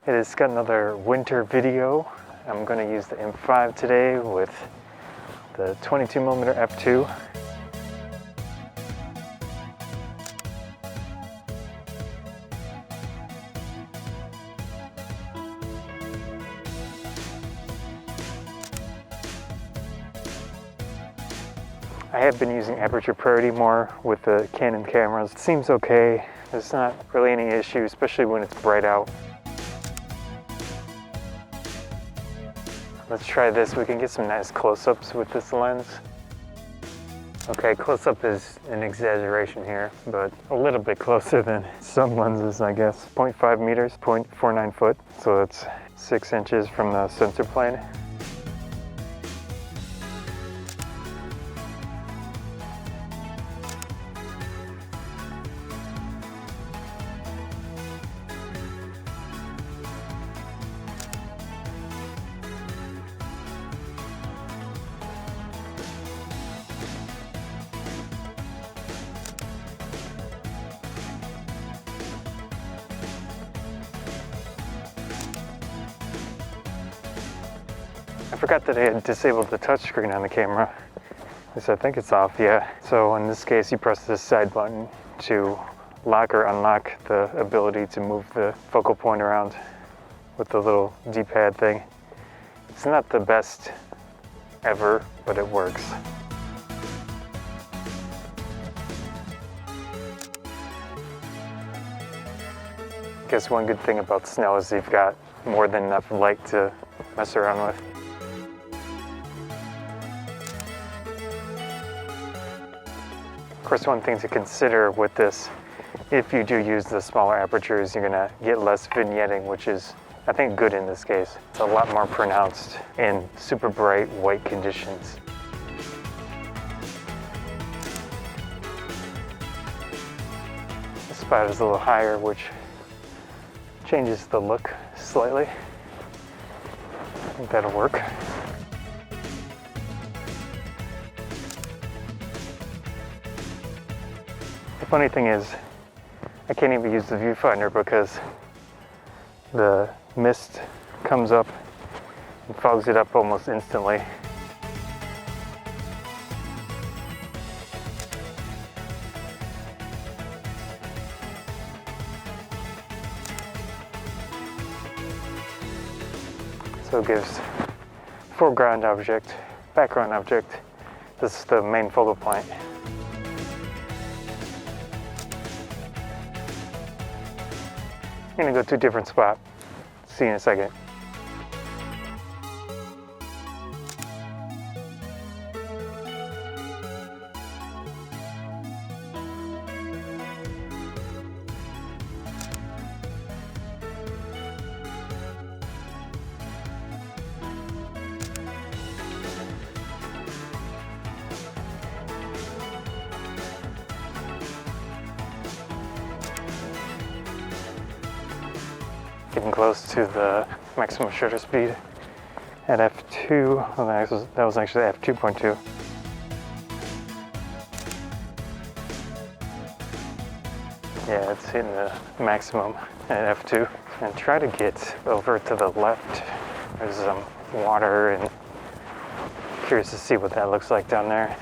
It has got another winter video. I'm going to use the M5 today with the 22mm f2. I have been using aperture priority more with the Canon cameras. It seems okay. There's not really any issue, especially when it's bright out. Let's try this. We can get some nice close-ups with this lens. Okay, close-up is an exaggeration here, but a little bit closer than some lenses, I guess. 0.5 meters, 0.49 foot, so that's 6 inches from the sensor plane. I forgot that I had disabled the touchscreen on the camera. At least I think it's off, yeah. So in this case, you press this side button to lock or unlock the ability to move the focal point around with the little D-pad thing. It's not the best ever, but it works. I guess one good thing about snow is you've got more than enough light to mess around with. Of course, one thing to consider with this, if you do use the smaller apertures, you're gonna get less vignetting, which is, I think, good in this case. It's a lot more pronounced in super bright white conditions. The spot is a little higher, which changes the look slightly. I think that'll work. The funny thing is, I can't even use the viewfinder because the mist comes up and fogs it up almost instantly. So it gives foreground object, background object. This is the main focal point. I'm gonna go to a different spot. See you in a second. Getting close to the maximum shutter speed at f2. Oh, that was actually f2.2. Yeah, it's hitting the maximum at f2. And try to get over to the left. There's some water, and curious to see what that looks like down there.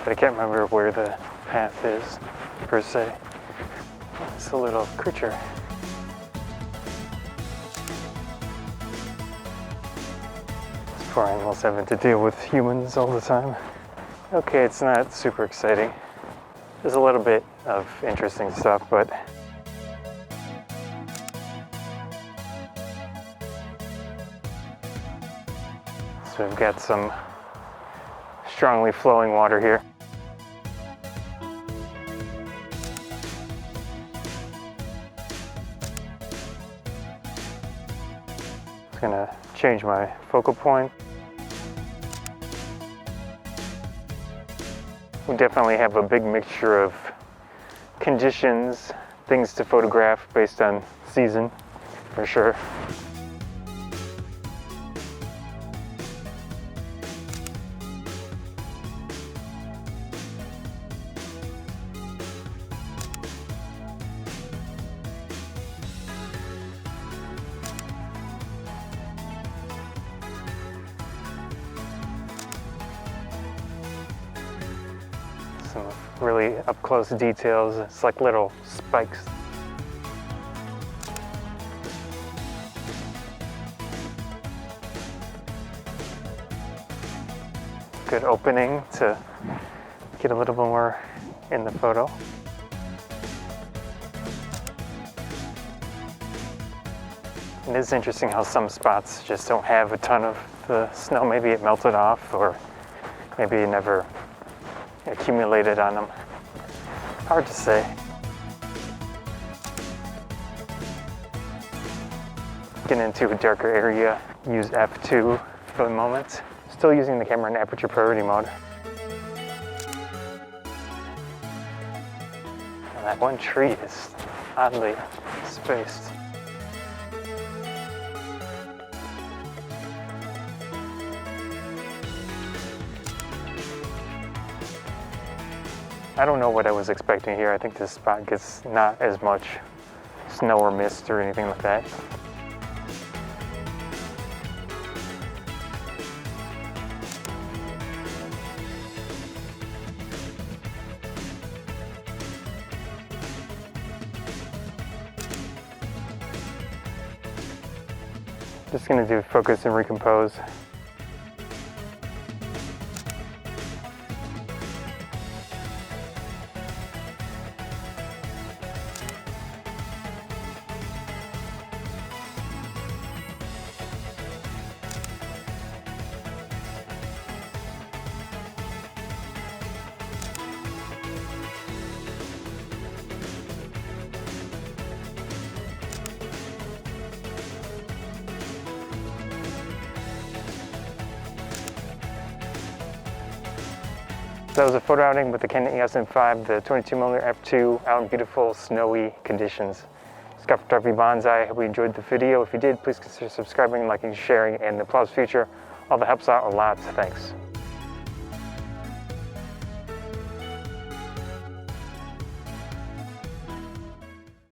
But I can't remember where the path is, per se. It's a little creature. Poor animals having to deal with humans all the time. Okay, it's not super exciting. There's a little bit of interesting stuff, but so we've got some strongly flowing water here. It's gonna change my focal point. We definitely have a big mixture of conditions, things to photograph based on season, for sure. really up close details. It's like little spikes. Good opening to get a little bit more in the photo. It is interesting how some spots just don't have a ton of the snow. Maybe it melted off, or maybe it never accumulated on them. Hard to say. Getting into a darker area, use f2 for the moment. Still using the camera in aperture priority mode. And that one tree is oddly spaced. I don't know what I was expecting here. I think this spot gets not as much snow or mist or anything like that. Just gonna do focus and recompose. That was a photo outing with the Canon EOS M5, the 22mm f2, out in beautiful snowy conditions. Scott Photography Banzai. I hope you enjoyed the video. If you did, please consider subscribing, liking, sharing, and the applause feature. All that helps out a lot. Thanks.